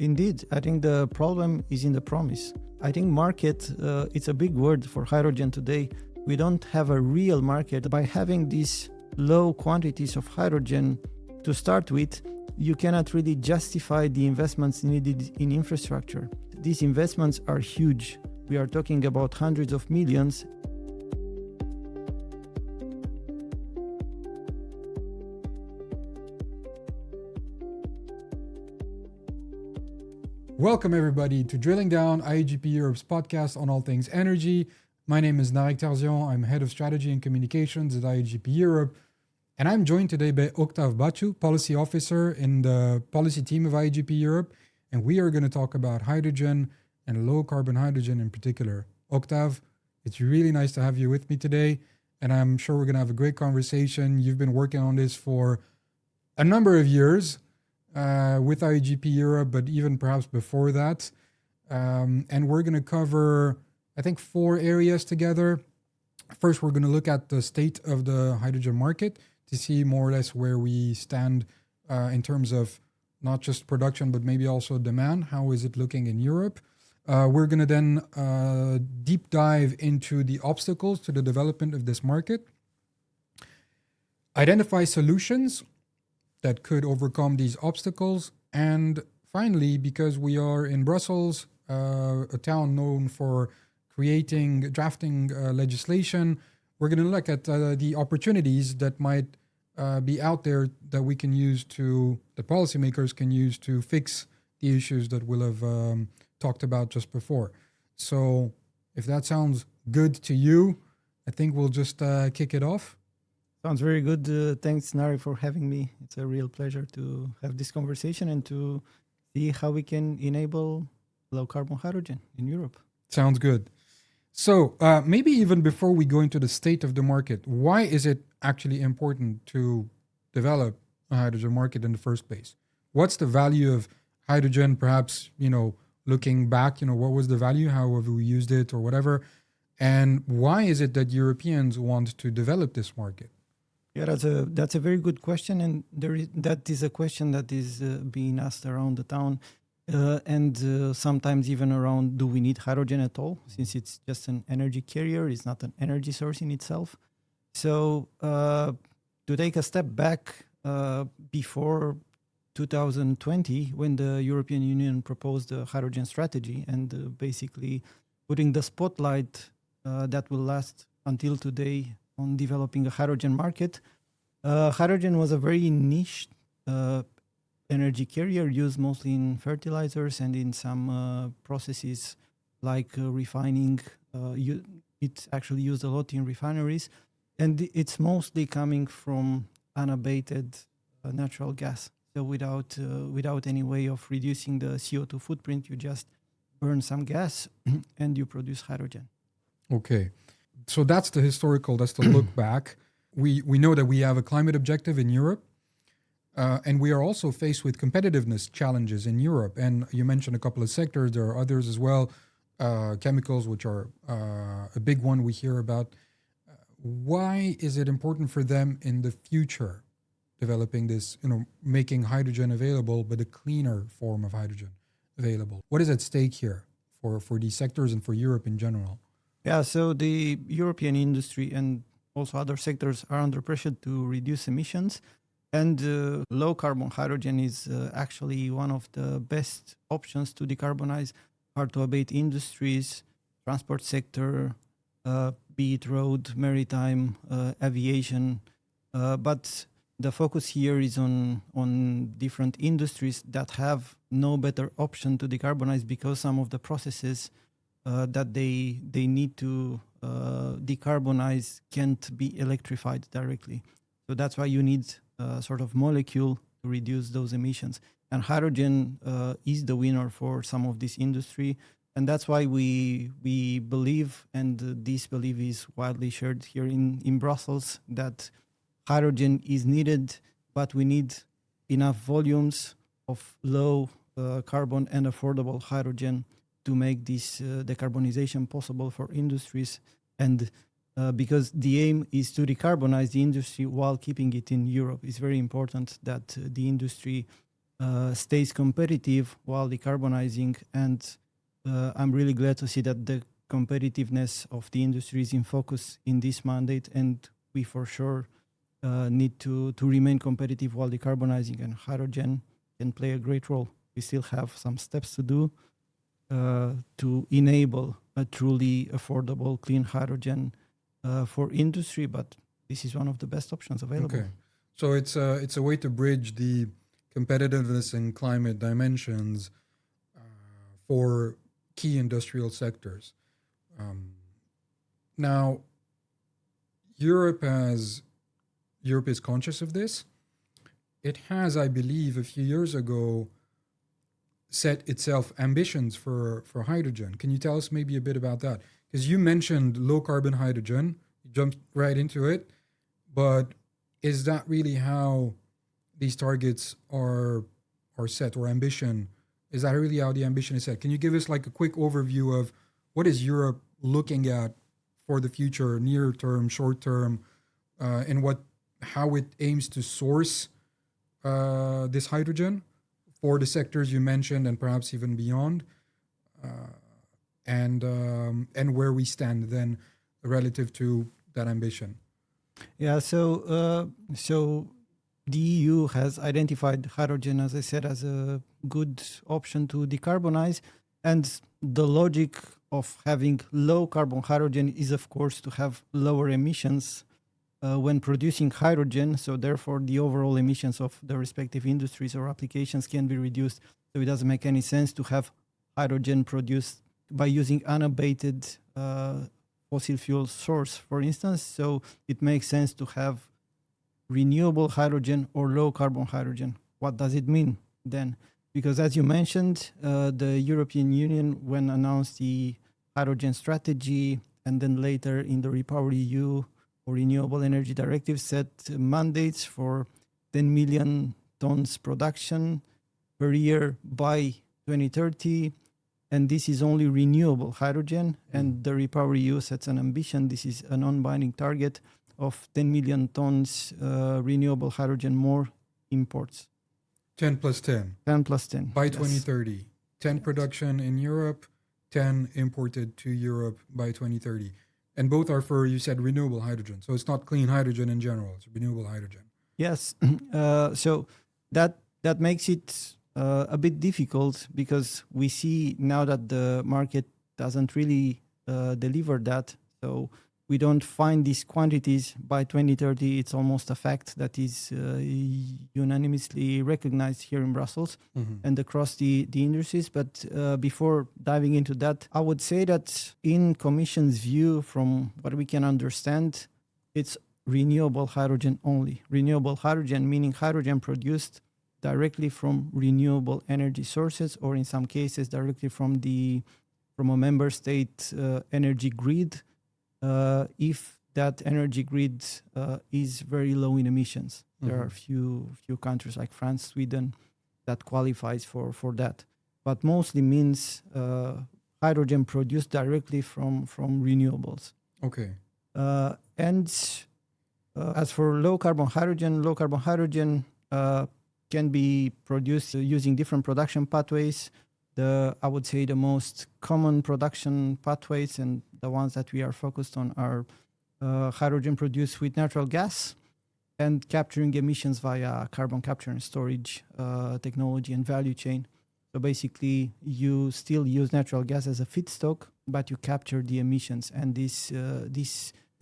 Indeed, I think the problem is in the promise. I think market, it's a big word for hydrogen today. We don't have a real market. By having these low quantities of hydrogen to start with, you cannot really justify the investments needed in infrastructure. These investments are huge. We are talking about hundreds of millions. Welcome everybody to Drilling Down, IEGP Europe's podcast on all things energy. My name is Narek Tarzian. I'm head of strategy and communications at IEGP Europe. And I'm joined today by Octave Batu, policy officer in the policy team of IEGP Europe. And we are going to talk about hydrogen and low carbon hydrogen in particular. Octave, it's really nice to have you with me today. And I'm sure we're going to have a great conversation. You've been working on this for a number of years. With IEGP Europe, but even perhaps before that. And we're going to cover, I think, 4 areas together. First, we're going to look at the state of the hydrogen market to see more or less where we stand in terms of not just production, but maybe also demand. How is it looking in Europe? We're going to then deep dive into the obstacles to the development of this market, identify solutions that could overcome these obstacles. And finally, because we are in Brussels, a town known for drafting legislation, we're going to look at the opportunities that might be out there that we can use that policymakers can use to fix the issues that we'll have talked about just before. So if that sounds good to you, I think we'll just kick it off. Sounds very good. Thanks, Nari, for having me. It's a real pleasure to have this conversation and to see how we can enable low-carbon hydrogen in Europe. Sounds good. So maybe even before we go into the state of the market, why is it actually important to develop a hydrogen market in the first place? What's the value of hydrogen, perhaps, looking back, what was the value, how have we used it or whatever? And why is it that Europeans want to develop this market? Yeah, that's a very good question, and that is a question that is being asked around the town, and sometimes even around: do we need hydrogen at all? Since it's just an energy carrier, it's not an energy source in itself. So to take a step back, before 2020, when the European Union proposed the hydrogen strategy and basically putting the spotlight that will last until today on developing a hydrogen market. Hydrogen was a very niche energy carrier used mostly in fertilizers and in some processes like refining. It's actually used a lot in refineries, and it's mostly coming from unabated natural gas. So without any way of reducing the CO2 footprint, you just burn some gas and you produce hydrogen. Okay. So that's the look back. We know that we have a climate objective in Europe, and we are also faced with competitiveness challenges in Europe. And you mentioned a couple of sectors. There are others as well, chemicals, which are a big one we hear about. Why is it important for them in the future, developing this, making hydrogen available, but a cleaner form of hydrogen available? What is at stake here for these sectors and for Europe in general? Yeah, so the European industry and also other sectors are under pressure to reduce emissions. And low-carbon hydrogen is actually one of the best options to decarbonize hard-to-abate industries, transport sector, be it road, maritime, aviation. But the focus here is on different industries that have no better option to decarbonize because some of the processes that they need to decarbonize can't be electrified directly. So that's why you need a sort of molecule to reduce those emissions. And hydrogen is the winner for some of this industry. And that's why we believe, and this belief is widely shared here in Brussels, that hydrogen is needed, but we need enough volumes of low carbon and affordable hydrogen to make this decarbonization possible for industries. And because the aim is to decarbonize the industry while keeping it in Europe, it's very important that the industry stays competitive while decarbonizing. And I'm really glad to see that the competitiveness of the industry is in focus in this mandate, and we for sure need to remain competitive while decarbonizing, and hydrogen can play a great role. We still have some steps to do to enable a truly affordable clean hydrogen for industry, but this is one of the best options available. Okay, so it's a way to bridge the competitiveness and climate dimensions for key industrial sectors. Now, Europe is conscious of this. It has, I believe, a few years ago set itself ambitions for hydrogen. Can you tell us maybe a bit about that? Because you mentioned low carbon hydrogen, you jumped right into it, but is that really how these targets are set, or ambition? Is that really how the ambition is set? Can you give us like a quick overview of what is Europe looking at for the future, near term, short term, and how it aims to source this hydrogen for the sectors you mentioned, and perhaps even beyond, and where we stand then relative to that ambition? Yeah, so the EU has identified hydrogen, as I said, as a good option to decarbonize, and the logic of having low carbon hydrogen is, of course, to have lower emissions when producing hydrogen. So therefore, the overall emissions of the respective industries or applications can be reduced. So it doesn't make any sense to have hydrogen produced by using unabated fossil fuel source, for instance. So it makes sense to have renewable hydrogen or low carbon hydrogen. What does it mean then? Because as you mentioned, the European Union, when announced the hydrogen strategy, and then later in the REPowerEU or Renewable Energy Directive, set mandates for 10 million tons production per year by 2030. And this is only renewable hydrogen. And the REPowerEU sets an ambition. This is a non-binding target of 10 million tons renewable hydrogen more imports. 10 plus 10. 10 plus 10. By yes. 2030. 10 production in Europe, 10 imported to Europe by 2030. And both are for, you said, renewable hydrogen. So it's not clean hydrogen in general, it's renewable hydrogen. Yes. So that makes it a bit difficult, because we see now that the market doesn't really deliver that. So we don't find these quantities by 2030. It's almost a fact that is unanimously recognized here in Brussels and across the industries. But before diving into that, I would say that in Commission's view, from what we can understand, it's renewable hydrogen only. Renewable hydrogen, meaning hydrogen produced directly from renewable energy sources, or in some cases directly from a member state energy grid, if that energy grid is very low in emissions. There are a few countries like France, Sweden, that qualifies for that. But mostly means hydrogen produced directly from renewables. Okay. And as for low carbon hydrogen can be produced using different production pathways. I would say the most common production pathways, and the ones that we are focused on, are hydrogen produced with natural gas and capturing emissions via carbon capture and storage technology and value chain. So basically, you still use natural gas as a feedstock, but you capture the emissions. And these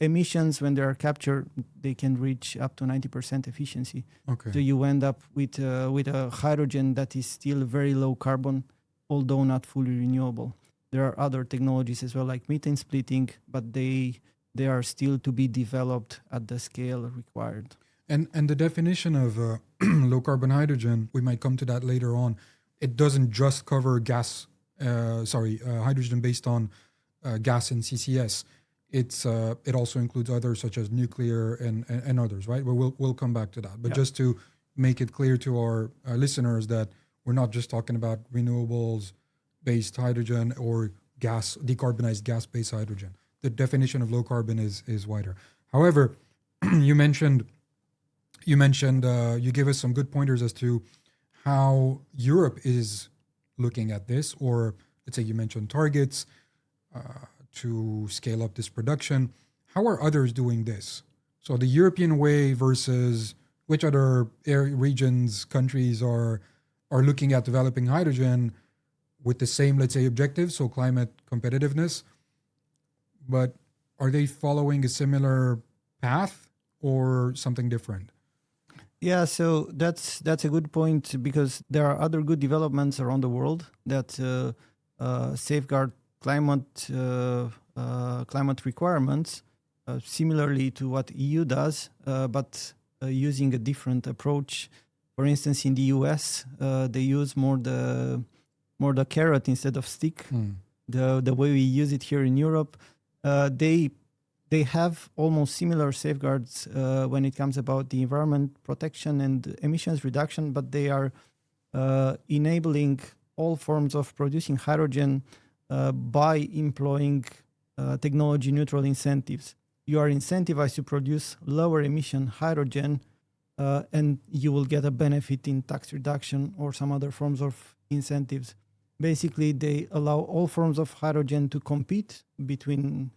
emissions, when they are captured, they can reach up to 90% efficiency. Okay. So you end up with a hydrogen that is still very low carbon, although not fully renewable. There are other technologies as well, like methane splitting, but they are still to be developed at the scale required. And the definition of low carbon hydrogen, we might come to that later on. It doesn't just cover hydrogen based on gas and CCS. It also includes others such as nuclear and others, right? But we'll come back to that. But just to make it clear to our listeners that we're not just talking about renewables-based hydrogen or decarbonized gas-based hydrogen. The definition of low carbon is wider. However, you gave us some good pointers as to how Europe is looking at this, or let's say you mentioned targets to scale up this production. How are others doing this? So the European way versus which other regions, countries are looking at developing hydrogen with the same, let's say, objectives, so climate competitiveness, but are they following a similar path or something different? Yeah, so that's a good point because there are other good developments around the world that safeguard climate requirements, similarly to what EU does, but using a different approach. For instance, in the US, they use more the carrot instead of stick. The way we use it here in Europe, they have almost similar safeguards when it comes about the environment protection and emissions reduction, but they are enabling all forms of producing hydrogen by employing technology neutral incentives. You are incentivized to produce lower emission hydrogen and you will get a benefit in tax reduction or some other forms of incentives. Basically, they allow all forms of hydrogen to compete between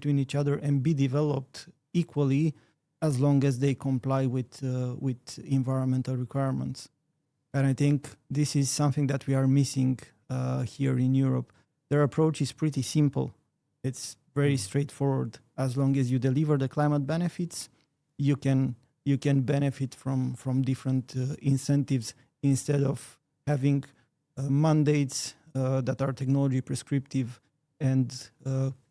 each other and be developed equally, as long as they comply with environmental requirements. And I think this is something that we are missing here in Europe. Their approach is pretty simple. It's very straightforward. As long as you deliver the climate benefits, you can benefit from different incentives instead of having mandates that are technology prescriptive and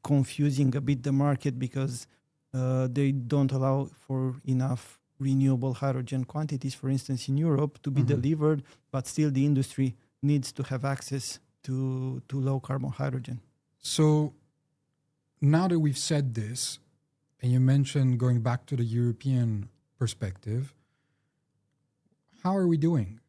confusing a bit the market because they don't allow for enough renewable hydrogen quantities, for instance, in Europe to be delivered, but still the industry needs to have access to low carbon hydrogen. So now that we've said this, and you mentioned going back to the European perspective, how are we doing?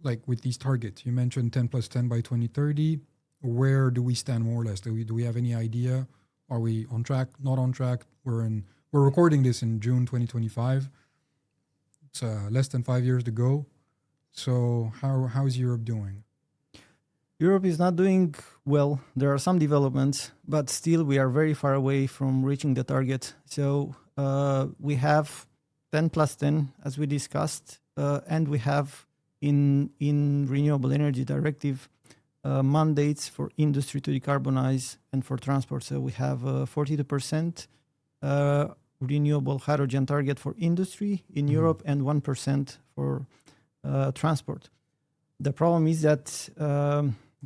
Like with these targets, you mentioned 10 plus 10 by 2030. Where do we stand more or less? Do we have any idea? Are we on track? Not on track? We're recording this in June 2025. It's less than 5 years to go. So how is Europe doing? Europe is not doing well. There are some developments, but still we are very far away from reaching the target. So we have 10 plus 10, as we discussed, and we have in Renewable Energy Directive mandates for industry to decarbonize and for transport. So we have 42% renewable hydrogen target for industry in Europe and 1% for transport. The problem is that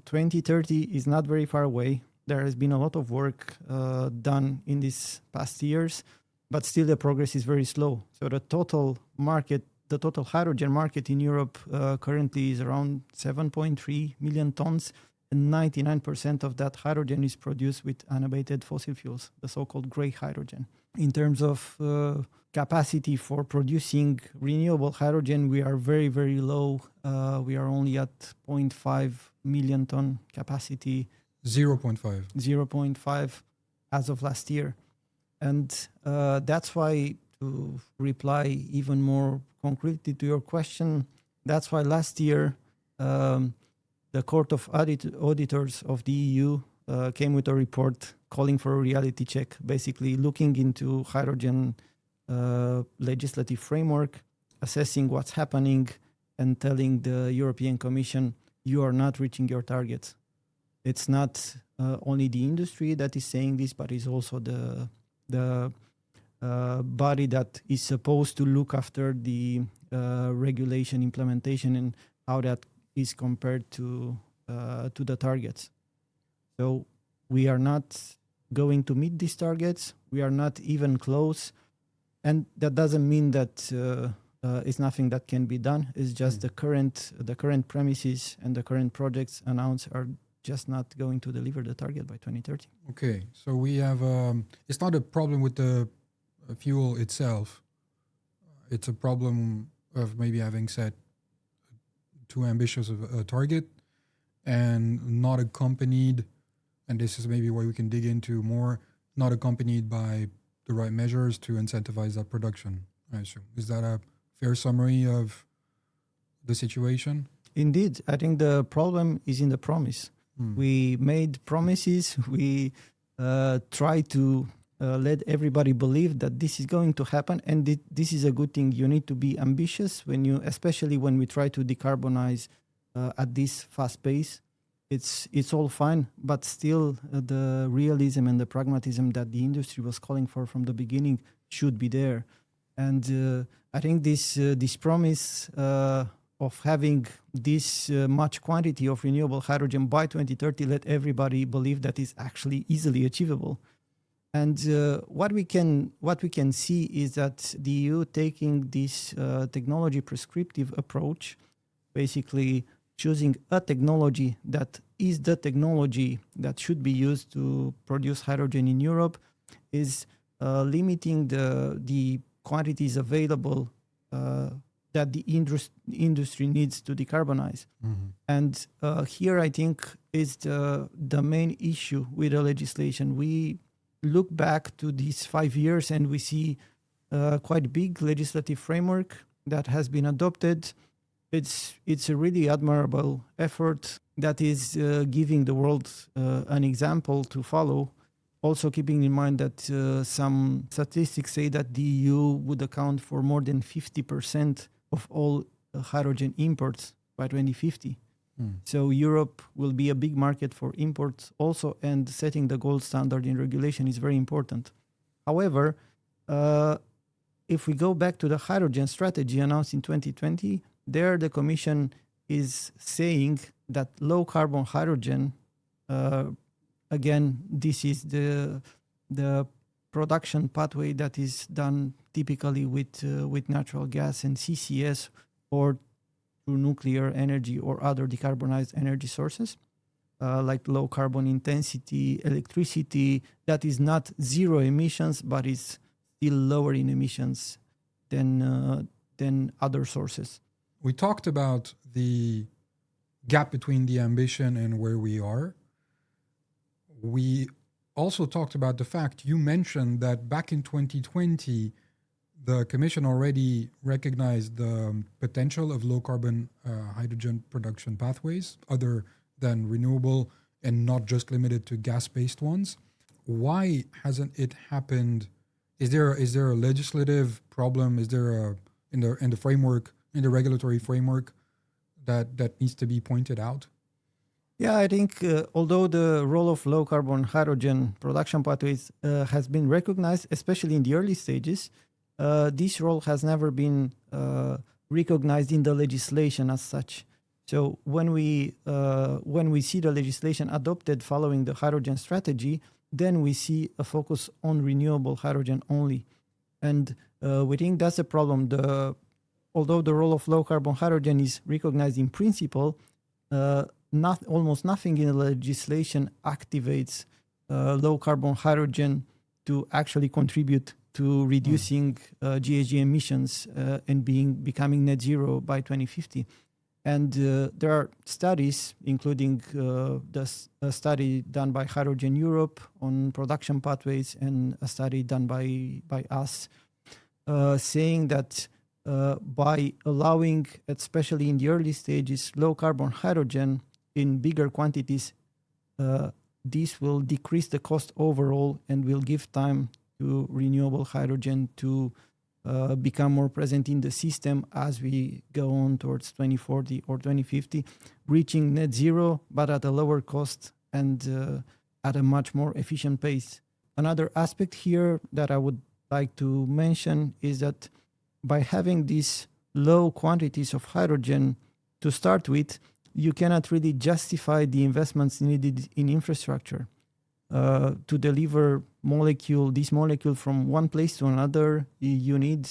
2030 is not very far away. There has been a lot of work done in these past years, but still the progress is very slow. So the total hydrogen market in Europe currently is around 7.3 million tons, and 99% of that hydrogen is produced with unabated fossil fuels, the so-called gray hydrogen. In terms of capacity for producing renewable hydrogen, we are very, very low. We are only at 0.5 million ton capacity. 0.5. 0.5 as of last year. And that's why, to reply even more concretely to your question, that's why last year the Court of Auditors of the EU came with a report calling for a reality check, basically looking into hydrogen legislative framework, assessing what's happening, and telling the European Commission, you are not reaching your targets. It's not only the industry that is saying this, but it's also the body that is supposed to look after the regulation implementation and how that is compared to the targets. So we are not going to meet these targets. We are not even close. And that doesn't mean that it's nothing that can be done. It's just the current premises and the current projects announced are just not going to deliver the target by 2030. Okay, so we have, it's not a problem with the fuel itself. It's a problem of maybe having set too ambitious of a target and not accompanied, and this is maybe what we can dig into more, not accompanied by the right measures to incentivize that production, I assume. Is that a fair summary of the situation? Indeed, I think the problem is in the promise. We made promises. We try to let everybody believe that this is going to happen, and this is a good thing. You need to be ambitious especially when we try to decarbonize at this fast pace. It's all fine, but still the realism and the pragmatism that the industry was calling for from the beginning should be there. And I think this promise of having this much quantity of renewable hydrogen by 2030 let everybody believe that is actually easily achievable. And what we can see is that the EU taking this technology prescriptive approach, basically choosing a technology that is the technology that should be used to produce hydrogen in Europe, is limiting the quantities available that the industry needs to decarbonize. And here I think is the main issue with the legislation. We look back to these 5 years and we see quite big legislative framework that has been adopted. It's a really admirable effort that is giving the world an example to follow. Also keeping in mind that some statistics say that the EU would account for more than 50% of all hydrogen imports by 2050. So Europe will be a big market for imports also, and setting the gold standard in regulation is very important. However, if we go back to the hydrogen strategy announced in 2020, there the Commission is saying that low carbon hydrogen, again, this is the production pathway that is done typically with natural gas and CCS, or through nuclear energy or other decarbonized energy sources, like low carbon intensity electricity that is not zero emissions, but is still lower in emissions than other sources. We talked about the gap between the ambition and where we are. We also talked about the fact you mentioned that back in 2020, the Commission already recognized the potential of low carbon hydrogen production pathways other than renewable and not just limited to gas-based ones. Why hasn't it happened? Is there a legislative problem? Is there in the framework, in the regulatory framework that needs to be pointed out? Yeah, I think although the role of low carbon hydrogen production pathways has been recognized, especially in the early stages, this role has never been recognized in the legislation as such. So when we see the legislation adopted following the hydrogen strategy, then we see a focus on renewable hydrogen only. And we think that's a problem. Although the role of low carbon hydrogen is recognized in principle, almost nothing in the legislation activates low carbon hydrogen to actually contribute to reducing GHG emissions and becoming net zero by 2050. And there are studies, including a study done by Hydrogen Europe on production pathways and a study done by us, saying that by allowing, especially in the early stages, low carbon hydrogen in bigger quantities, this will decrease the cost overall and will give time to renewable hydrogen to become more present in the system as we go on towards 2040 or 2050, reaching net zero, but at a lower cost and at a much more efficient pace. Another aspect here that I would like to mention is that by having these low quantities of hydrogen to start with, you cannot really justify the investments needed in infrastructure. To deliver this molecule from one place to another, you need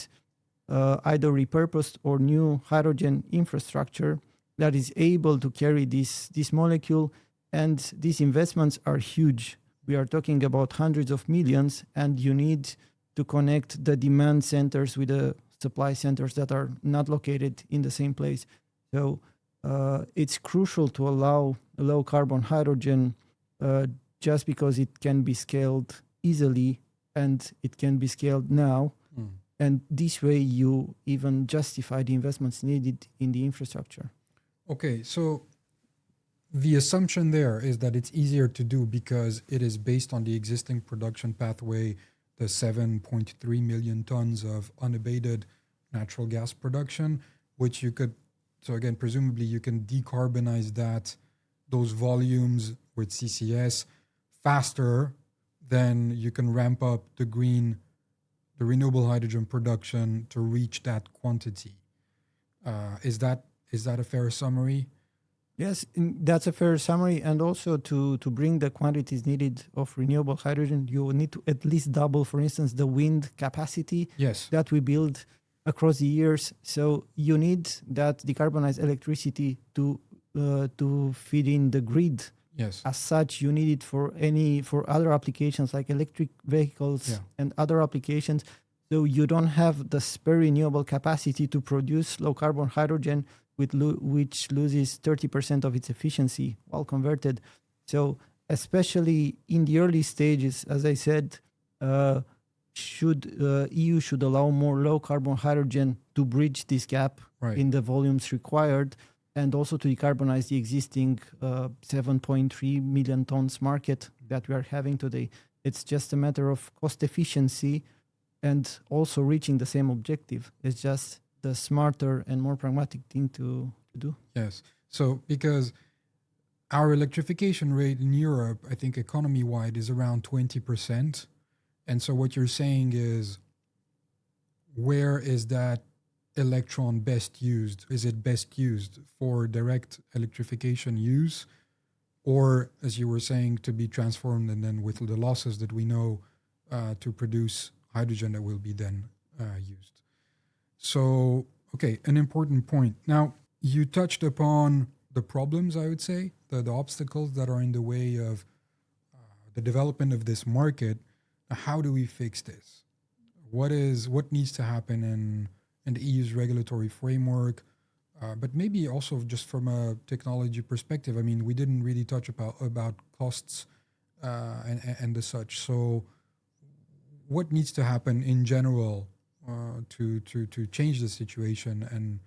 either repurposed or new hydrogen infrastructure that is able to carry this molecule, and these investments are huge. We are talking about hundreds of millions, and you need to connect the demand centers with the supply centers that are not located in the same place. So it's crucial to allow low carbon hydrogen just because it can be scaled easily and it can be scaled now. And this way you even justify the investments needed in the infrastructure. Okay, so the assumption there is that it's easier to do because it is based on the existing production pathway, the 7.3 million tons of unabated natural gas production, which you could, so again, presumably you can decarbonize those volumes with CCS faster than you can ramp up the renewable hydrogen production to reach that quantity. Is that a fair summary? Yes, that's a fair summary. And also to bring the quantities needed of renewable hydrogen, you need to at least double, for instance, the wind capacity Yes. that we build across the years. So you need that decarbonized electricity to feed in the grid. Yes. As such, you need it for other applications like electric vehicles and other applications. So you don't have the spare renewable capacity to produce low carbon hydrogen, which loses 30% of its efficiency while converted. So especially in the early stages, as I said, EU should allow more low carbon hydrogen to bridge this gap in the volumes required, and also to decarbonize the existing 7.3 million tons market that we are having today. It's just a matter of cost efficiency and also reaching the same objective. It's just the smarter and more pragmatic thing to do. Yes. So because our electrification rate in Europe, I think economy-wide, is around 20%. And so what you're saying is, where is that electron best used? Is it best used for direct electrification use? Or, as you were saying, to be transformed and then with the losses that we know to produce hydrogen that will be then used? So, okay, an important point. Now, you touched upon the problems, I would say, the obstacles that are in the way of the development of this market. How do we fix this? What needs to happen in the EU's regulatory framework? But maybe also just from a technology perspective. I mean, we didn't really touch about costs and the such. So, what needs to happen in general to change the situation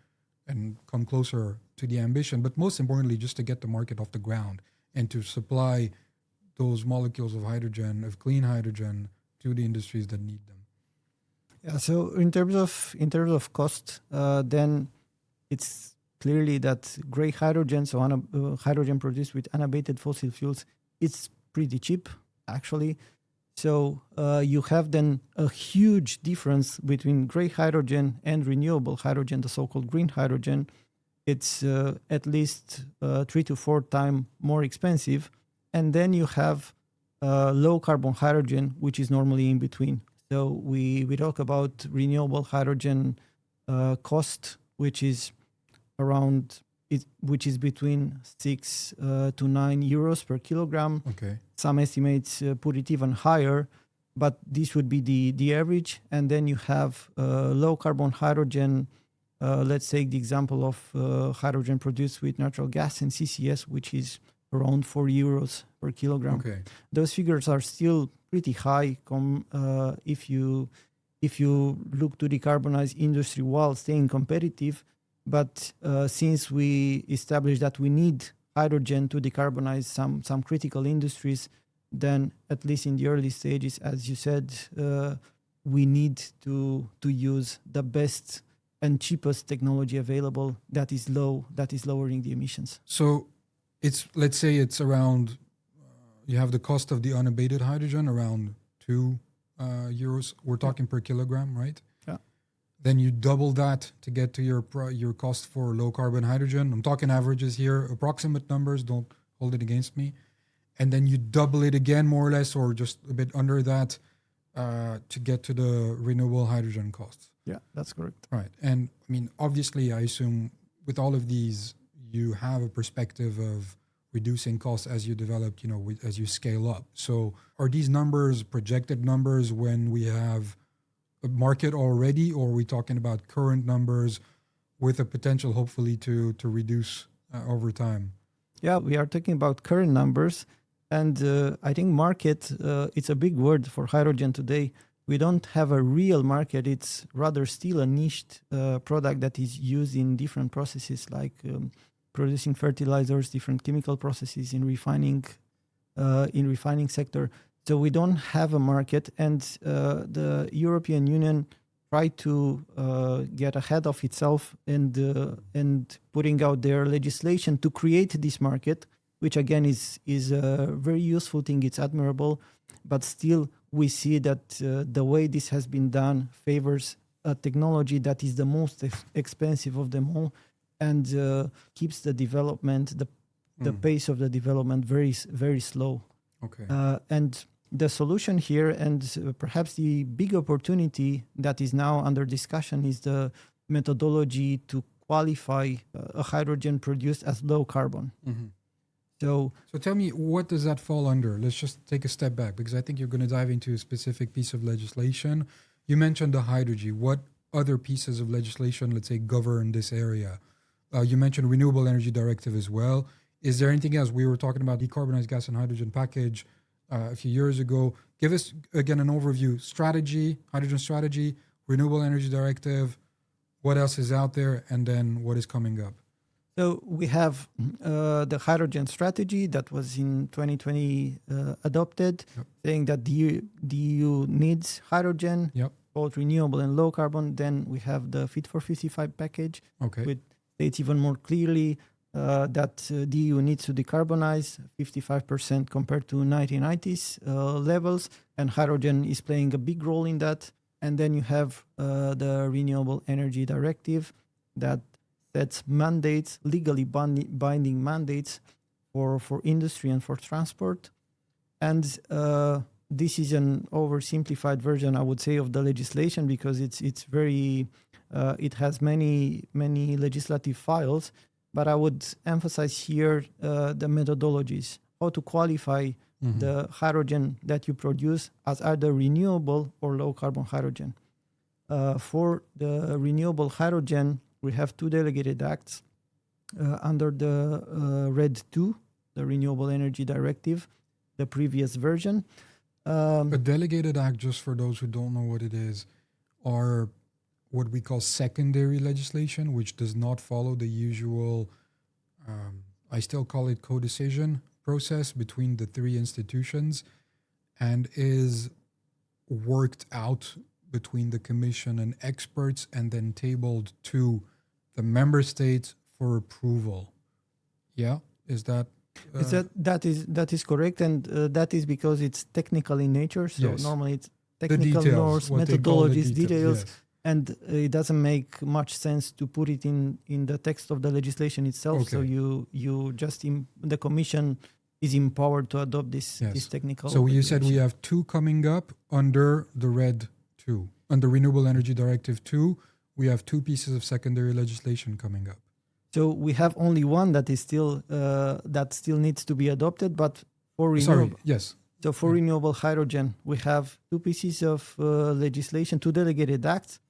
and come closer to the ambition, but most importantly, just to get the market off the ground and to supply those molecules of hydrogen, of clean hydrogen, to the industries that need them? Yeah. So in terms of cost, then it's clearly that gray hydrogen, so hydrogen produced with unabated fossil fuels, it's pretty cheap actually. So you have then a huge difference between gray hydrogen and renewable hydrogen, the so-called green hydrogen. It's at least 3 to 4 times more expensive. And then you have low carbon hydrogen, which is normally in between. So we talk about renewable hydrogen cost, which is between 6 to 9 euros per kilogram. Okay. Some estimates put it even higher, but this would be the average. And then you have low carbon hydrogen. Let's take the example of hydrogen produced with natural gas and CCS, which is around 4 euros per kilogram. Okay. Those figures are still pretty high if you look to decarbonize industry while staying competitive. But since we established that we need hydrogen to decarbonize some critical industries, then at least in the early stages, as you said, we need to use the best and cheapest technology available that is lowering the emissions. So let's say it's around, you have the cost of the unabated hydrogen around 2 euros. We're talking per kilogram, right? Yeah. Then you double that to get to your cost for low carbon hydrogen. I'm talking averages here, approximate numbers, don't hold it against me. And then you double it again, more or less, or just a bit under that to get to the renewable hydrogen costs. Yeah, that's correct. Right. And I mean, obviously, I assume with all of these, you have a perspective of reducing costs as you develop, as you scale up. So are these numbers projected numbers when we have a market already, or are we talking about current numbers with a potential, hopefully, to reduce over time? Yeah, we are talking about current numbers. And I think market, it's a big word for hydrogen today. We don't have a real market. It's rather still a niched product that is used in different processes like producing fertilizers, different chemical processes in refining sector. So we don't have a market, and the European Union tried to get ahead of itself and putting out their legislation to create this market, which again is a very useful thing. It's admirable, but still we see that the way this has been done favors a technology that is the most expensive of them all, and keeps the development, the pace of the development very, very slow. Okay. And the solution here, and perhaps the big opportunity that is now under discussion, is the methodology to qualify a hydrogen produced as low carbon. Mm-hmm. So tell me, what does that fall under? Let's just take a step back, because I think you're going to dive into a specific piece of legislation. You mentioned the hydrogen. What other pieces of legislation, let's say, govern this area? You mentioned Renewable Energy Directive as well. Is there anything else? We were talking about decarbonized gas and hydrogen package a few years ago. Give us, again, an overview. Strategy, hydrogen strategy, Renewable Energy Directive, what else is out there, and then what is coming up? So we have the hydrogen strategy that was in 2020 adopted, saying that the EU needs hydrogen, both renewable and low carbon. Then we have the Fit for 55 package, which states even more clearly that the EU needs to decarbonize 55% compared to 1990s levels, and hydrogen is playing a big role in that. And then you have the Renewable Energy Directive that sets mandates, legally binding mandates for industry and for transport. And this is an oversimplified version, I would say, of the legislation, because it's very it has many legislative files. But I would emphasize here the methodologies, how to qualify the hydrogen that you produce as either renewable or low carbon hydrogen. For the renewable hydrogen, we have two delegated acts under the RED II, the Renewable Energy Directive, the previous version. A delegated act, just for those who don't know what it is, are what we call secondary legislation, which does not follow the usual, I still call it co-decision process between the three institutions, and is worked out between the Commission and experts and then tabled to the member states for approval. Yeah, is that? That is correct, and that is because it's technical in nature. So normally it's technical norms, methodologies, details, and it doesn't make much sense to put it in the text of the legislation itself. So you just the Commission is empowered to adopt this technical. So you said we have two coming up under the RED II, under Renewable Energy Directive 2. We have two pieces of secondary legislation coming up. So we have only one that is still that still needs to be adopted, but for renewable. So for renewable hydrogen, we have two pieces of legislation, two delegated acts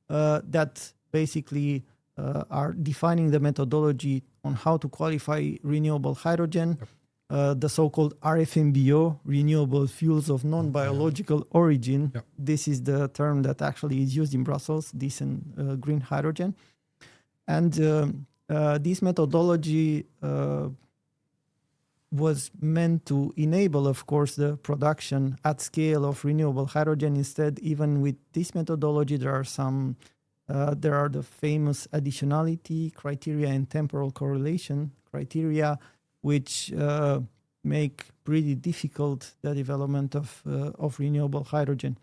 that basically are defining the methodology on how to qualify renewable hydrogen. The so-called RFNBO, renewable fuels of non-biological origin. This is the term that actually is used in Brussels, this and green hydrogen. And this methodology was meant to enable, of course, the production at scale of renewable hydrogen. Instead, even with this methodology, there are the famous additionality criteria and temporal correlation criteria, which make pretty difficult the development of renewable hydrogen.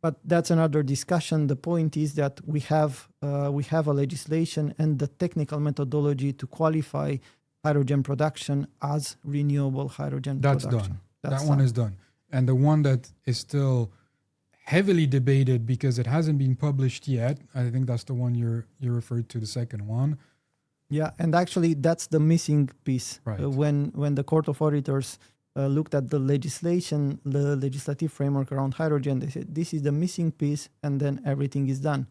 But that's another discussion. The point is that we have a legislation and the technical methodology to qualify hydrogen production as renewable hydrogen production. Done. That one is done. And the one that is still heavily debated because it hasn't been published yet, I think that's the one you referred to, the second one. Yeah, and actually that's the missing piece. When the Court of Auditors looked at the legislation, the legislative framework around hydrogen, they said this is the missing piece, and then everything is done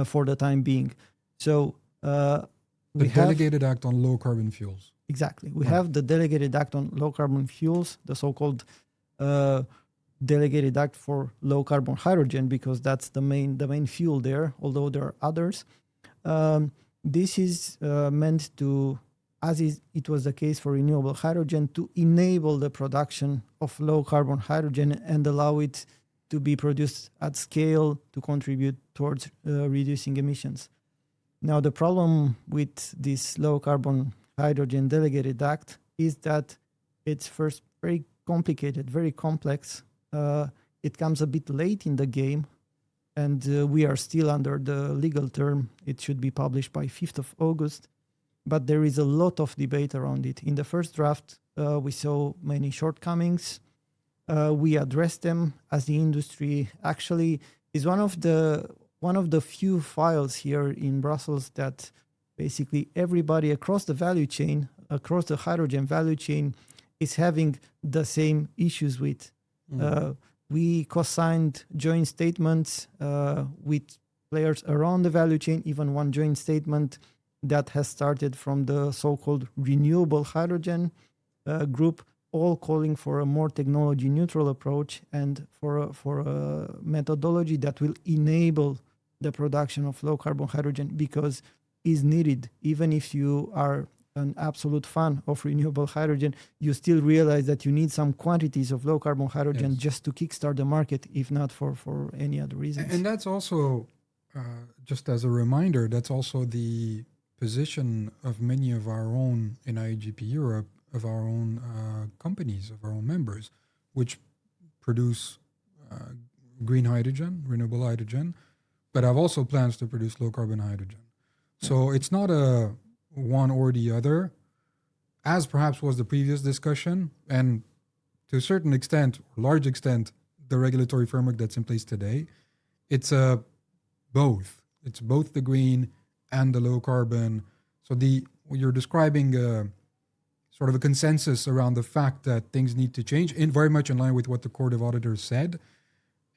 for the time being. So the Delegated Act on Low Carbon Fuels. Exactly. We have the Delegated Act on Low Carbon Fuels, the so-called Delegated Act for Low Carbon Hydrogen, because that's the main fuel there, although there are others. This is meant to it was the case for renewable hydrogen, to enable the production of low carbon hydrogen and allow it to be produced at scale to contribute towards reducing emissions. Now, the problem with this low carbon hydrogen delegated act is that it's first very complicated, very complex. It comes a bit late in the game, and we are still under the legal term. It should be published by 5th of August. But there is a lot of debate around it. In the first draft, we saw many shortcomings. We addressed them as the industry. Actually, is one of the few files here in Brussels that basically everybody across the value chain, across the hydrogen value chain, is having the same issues with. We co-signed joint statements with players around the value chain, even one joint statement that has started from the so-called renewable hydrogen group, all calling for a more technology neutral approach and for a methodology that will enable the production of low carbon hydrogen, because is needed. Even if you are an absolute fan of renewable hydrogen, you still realize that you need some quantities of low carbon hydrogen just to kickstart the market, if not for any other reasons. And that's also, just as a reminder, that's also the position of many of our own in IEGP Europe, of our own companies, of our own members, which produce green hydrogen, renewable hydrogen, but have also plans to produce low carbon hydrogen. So it's not a one or the other, as perhaps was the previous discussion, and to a certain extent, or large extent, the regulatory framework that's in place today. It's both. It's both the green and the low carbon. So you're describing sort of a consensus around the fact that things need to change, very much in line with what the Court of Auditors said,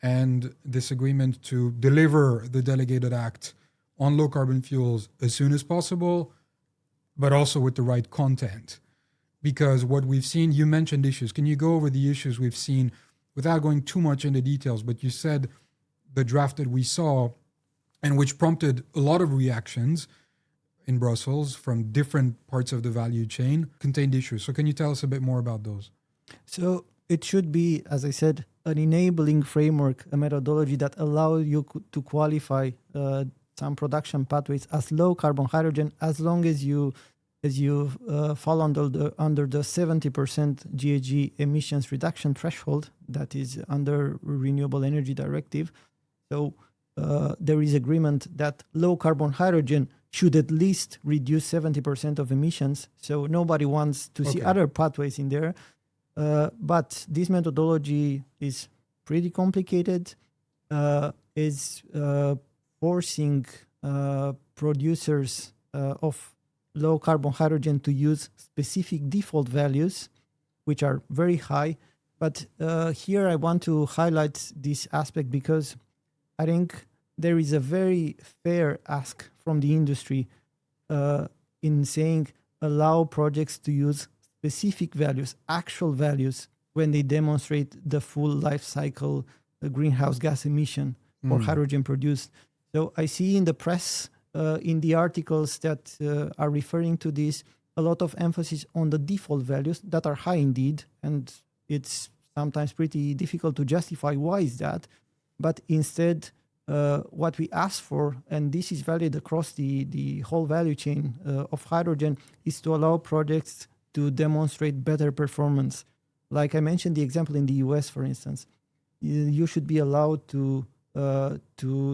and this agreement to deliver the delegated act on low carbon fuels as soon as possible, but also with the right content. Because what we've seen, you mentioned issues. Can you go over the issues we've seen without going too much into details? But you said the draft that we saw, and which prompted a lot of reactions in Brussels from different parts of the value chain, contained issues. So can you tell us a bit more about those? So it should be, as I said, an enabling framework, a methodology that allows you to qualify some production pathways as low carbon hydrogen, as long as you fall under the 70% GHG emissions reduction threshold that is under Renewable Energy Directive. So there is agreement that low carbon hydrogen should at least reduce 70% of emissions. So nobody wants to see other pathways in there. But this methodology is pretty complicated, is forcing producers of low carbon hydrogen to use specific default values, which are very high. But here I want to highlight this aspect because I think there is a very fair ask from the industry in saying allow projects to use specific values, actual values, when they demonstrate the full life cycle greenhouse gas emission for hydrogen produced. So I see in the press, in the articles that are referring to this, a lot of emphasis on the default values that are high indeed, and it's sometimes pretty difficult to justify why is that. But instead, what we ask for, and this is valid across the whole value chain of hydrogen, is to allow projects to demonstrate better performance. Like I mentioned the example in the US, for instance, you should be allowed to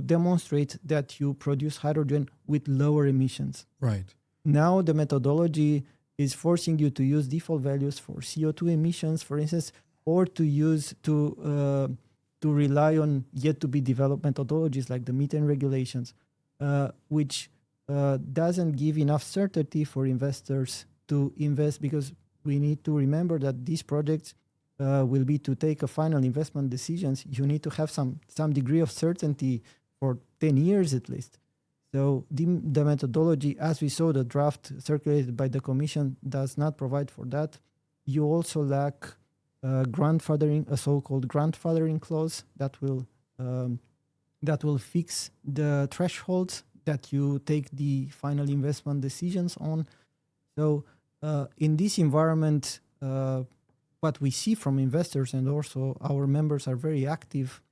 demonstrate that you produce hydrogen with lower emissions. Right. Now the methodology is forcing you to use default values for CO2 emissions, for instance, or to rely on yet to be developed methodologies like the methane regulations, which doesn't give enough certainty for investors to invest, because we need to remember that these projects will be to take a final investment decisions. You need to have some degree of certainty for 10 years at least. So the methodology, as we saw the draft circulated by the Commission, does not provide for that. You also lack grandfathering, a so-called grandfathering clause that will fix the thresholds that you take the final investment decisions on. So in this environment, what we see from investors and also our members are very active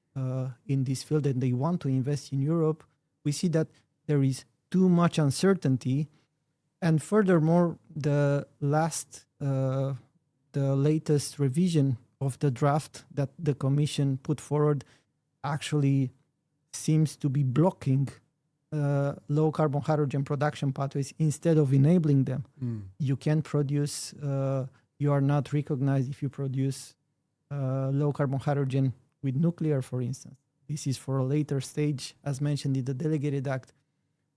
in this field and they want to invest in Europe. We see that there is too much uncertainty. And furthermore, the latest revision of the draft that the Commission put forward actually seems to be blocking low carbon hydrogen production pathways instead of enabling them. You can produce, you are not recognized if you produce low carbon hydrogen with nuclear, for instance. This is for a later stage, as mentioned in the Delegated Act.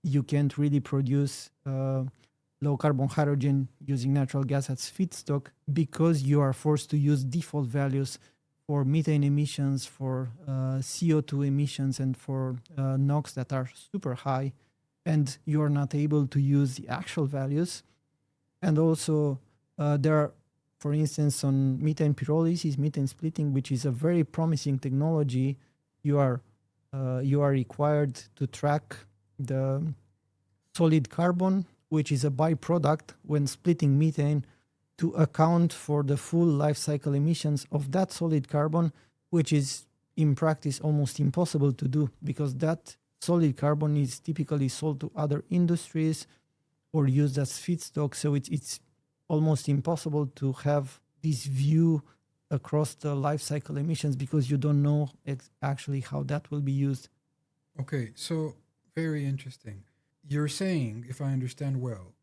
You can't really produce low carbon hydrogen using natural gas as feedstock because you are forced to use default values for methane emissions, for CO2 emissions, and for NOx that are super high, and you are not able to use the actual values. And also, there are, for instance, on methane pyrolysis, methane splitting, which is a very promising technology, you are required to track the solid carbon, which is a byproduct when splitting methane, to account for the full life cycle emissions of that solid carbon, which is in practice almost impossible to do because that solid carbon is typically sold to other industries or used as feedstock. So it's almost impossible to have this view across the life cycle emissions because you don't know actually how that will be used. Okay, so very interesting. You're saying, if I understand well,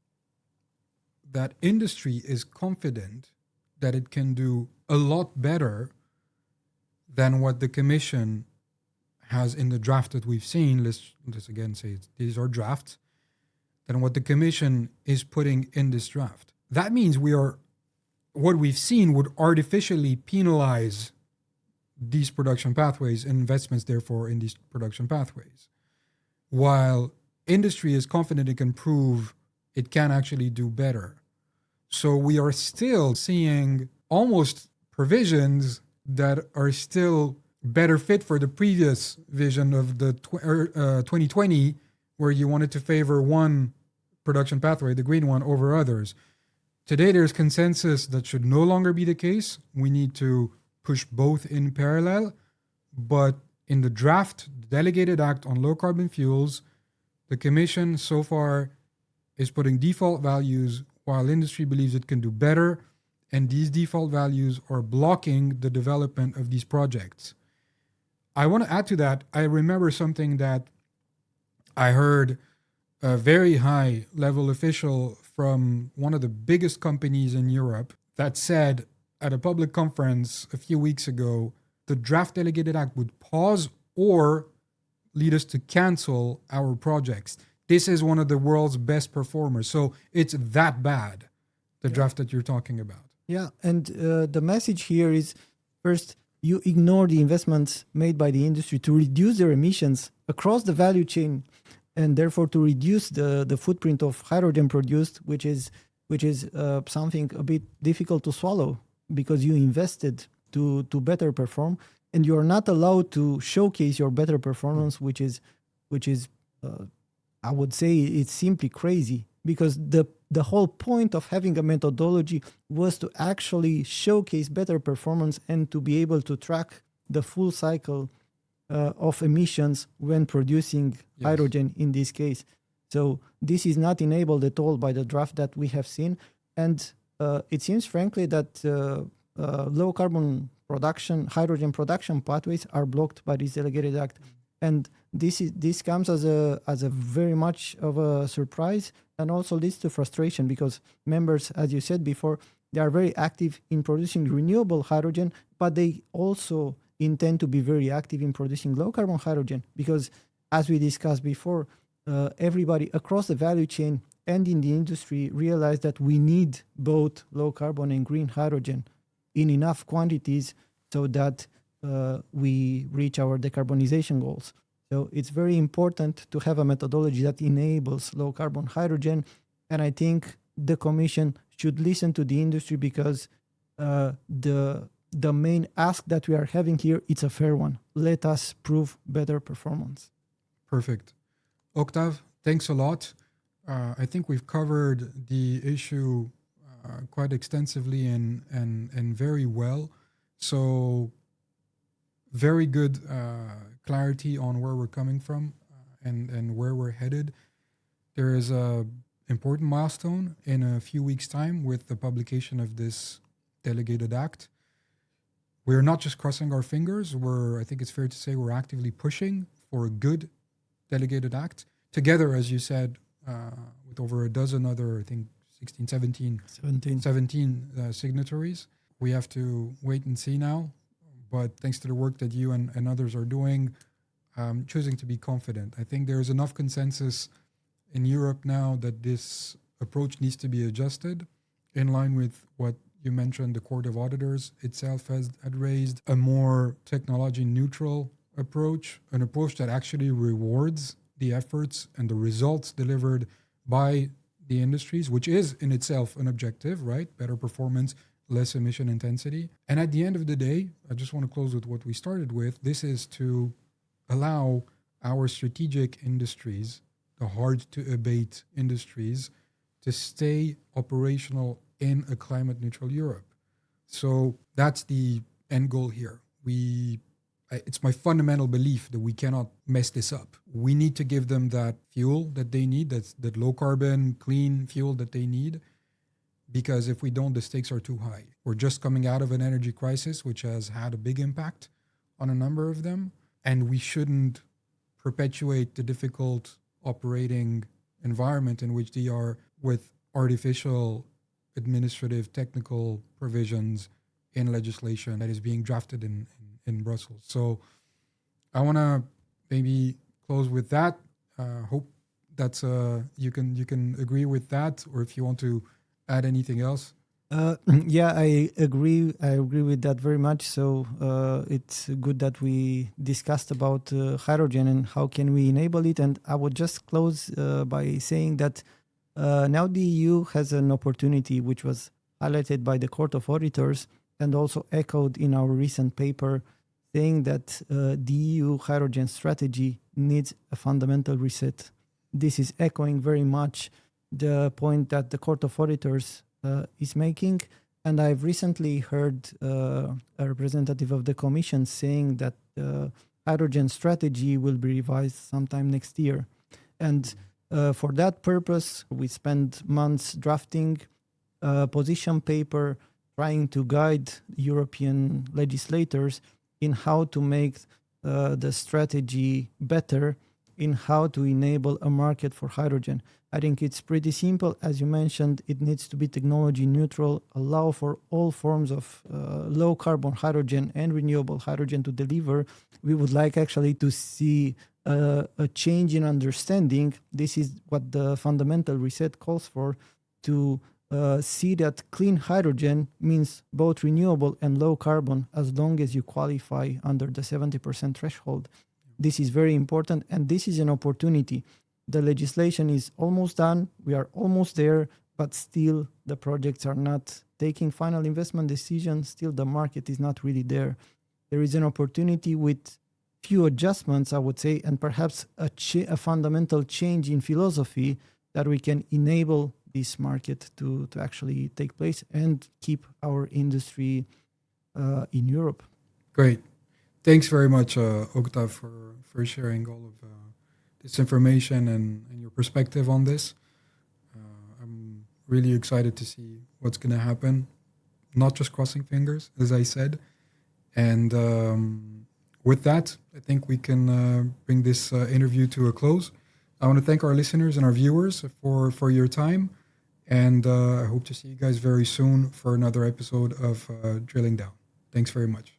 that industry is confident that it can do a lot better than what the Commission has in the draft that we've seen. Let's again say these are drafts, than what the Commission is putting in this draft. That means what we've seen would artificially penalize these production pathways and investments, therefore, in these production pathways. While industry is confident it can prove it can actually do better. So we are still seeing almost provisions that are still better fit for the previous vision of the 2020, where you wanted to favor one production pathway, the green one, over others. Today, there's consensus that should no longer be the case. We need to push both in parallel. But in the draft Delegated Act on low carbon fuels, the Commission so far is putting default values while industry believes it can do better, and these default values are blocking the development of these projects. I want to add to that, I remember something that I heard a very high level official from one of the biggest companies in Europe that said at a public conference a few weeks ago, the draft Delegated Act would pause or lead us to cancel our projects. This is one of the world's best performers. So it's that bad, the draft that you're talking about. Yeah, and the message here is, first, you ignore the investments made by the industry to reduce their emissions across the value chain, and therefore to reduce the footprint of hydrogen produced, which is something a bit difficult to swallow because you invested to better perform, and you are not allowed to showcase your better performance, which is I would say it's simply crazy, because the whole point of having a methodology was to actually showcase better performance and to be able to track the full cycle of emissions when producing hydrogen in this case. So this is not enabled at all by the draft that we have seen. And it seems frankly that low carbon production, hydrogen production pathways are blocked by this Delegated Act. And this comes as a very much of a surprise, and also leads to frustration because members, as you said before, they are very active in producing renewable hydrogen, but they also intend to be very active in producing low carbon hydrogen because, as we discussed before, everybody across the value chain and in the industry realize that we need both low carbon and green hydrogen in enough quantities so that we reach our decarbonization goals. So it's very important to have a methodology that enables low carbon hydrogen. And I think the Commission should listen to the industry because the main ask that we are having here, it's a fair one. Let us prove better performance. Perfect. Octave, thanks a lot. I think we've covered the issue quite extensively and very well. So very good clarity on where we're coming from and where we're headed. There is a important milestone in a few weeks' time with the publication of this Delegated Act. We're not just crossing our fingers. I think it's fair to say we're actively pushing for a good Delegated Act together, as you said, with over a dozen other, I think 16, 17 signatories. We have to wait and see now. But thanks to the work that you and others are doing, I'm choosing to be confident. I think there's enough consensus in Europe now that this approach needs to be adjusted in line with what you mentioned the Court of Auditors itself had raised, a more technology neutral approach, an approach that actually rewards the efforts and the results delivered by the industries, which is in itself an objective, right? Better performance, less emission intensity. And at the end of the day, I just want to close with what we started with. This is to allow our strategic industries, the hard to abate industries, to stay operational in a climate neutral Europe. So that's the end goal here. It's my fundamental belief that we cannot mess this up. We need to give them that fuel that they need, that low carbon, clean fuel that they need, because if we don't, the stakes are too high. We're just coming out of an energy crisis, which has had a big impact on a number of them, and we shouldn't perpetuate the difficult operating environment in which they are with artificial administrative technical provisions in legislation that is being drafted in Brussels. So I want to maybe close with that. Hope that's you can agree with that, or if you want to add anything else. Yeah, I agree. I agree with that very much. So it's good that we discussed about hydrogen and how can we enable it. And I would just close by saying that now the EU has an opportunity, which was highlighted by the Court of Auditors and also echoed in our recent paper, saying that the EU hydrogen strategy needs a fundamental reset. This is echoing very much the point that the Court of Auditors is making. And I've recently heard a representative of the Commission saying that the hydrogen strategy will be revised sometime next year. And for that purpose, we spent months drafting a position paper, trying to guide European legislators in how to make the strategy better, in how to enable a market for hydrogen. I think it's pretty simple. As you mentioned, it needs to be technology neutral, allow for all forms of low carbon hydrogen and renewable hydrogen to deliver. We would like actually to see a change in understanding. This is what the fundamental reset calls for, to see that clean hydrogen means both renewable and low carbon as long as you qualify under the 70% threshold. This is very important, and this is an opportunity. The legislation is almost done. We are almost there, but still the projects are not taking final investment decisions. Still the market is not really there. There is an opportunity with few adjustments, I would say, and perhaps a fundamental change in philosophy that we can enable this market to actually take place and keep our industry in Europe. Great. Thanks very much, Octave, for sharing all of this information and your perspective on this. I'm really excited to see what's going to happen. Not just crossing fingers, as I said. And with that, I think we can bring this interview to a close. I want to thank our listeners and our viewers for your time. And I hope to see you guys very soon for another episode of Drilling Down. Thanks very much.